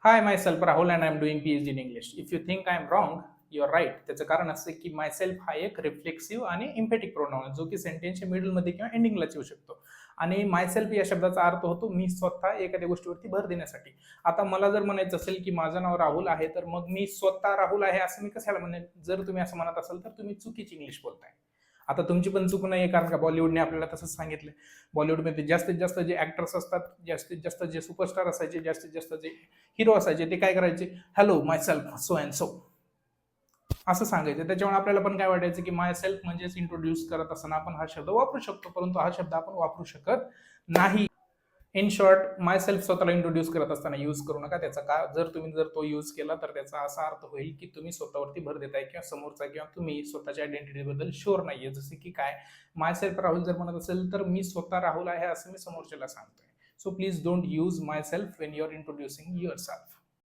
Hi my self Rahul and I am doing PhD in English. If you think I am wrong, you R right. त्याचं कारण असं की माय self हा एक reflexive आणि इम्पेटिक प्रोनाउन आहे, जो की सेंटेन्सच्या मिडलमध्ये किंवा एंडिंगलाच येऊ शकतो. आणि माय सेल्फ या शब्दाचा अर्थ होतो मी स्वतः एखाद्या गोष्टीवरती भर देण्यासाठी. आता मला जर म्हणायचं असेल की माझं नाव राहुल आहे, तर मग मी स्वतः राहुल आहे असं मी कशाला म्हणेन? जर तुम्ही असं म्हणत असाल तर तुम्ही चुकीची इंग्लिश बोलताय. आता तुमची पण चूक नाही, कारण का बॉलिवूडने आपल्याला तसंच सांगितलं. बॉलिवूडमध्ये जास्तीत जास्त जे ऍक्टर्स असतात, जास्तीत जास्त जे सुपरस्टार असायचे, जास्तीत जास्त जे हिरो असायचे, ते काय करायचे? Hello my self so and so असं सांगायचं. त्याच्यामुळे आपल्याला पण काय वाटायचं की माय सेल्फ म्हणजेच इंट्रोड्यूस करत असताना आपण हा शब्द वापरू शकतो, परंतु हा शब्द आपण वापरू शकत नाही. इन शॉर्ट, माय सेल्फ स्वतःला इंट्रोड्यूस करत असताना यूज करू नका. त्याचा का जर तुम्ही तो यूज केला तर त्याचा असा अर्थ होईल की तुम्ही स्वतःवरती भर देताय किंवा समोरचा किंवा तुम्ही स्वतःच्या आयडेंटिटी बद्दल शुअर नाहीये. जसे की काय, माय सेल्फ राहुल जर म्हणत असेल तर मी स्वतः राहुल आहे असं मी समोरच्याला सांगतोय. So please don't use myself when you are introducing your self.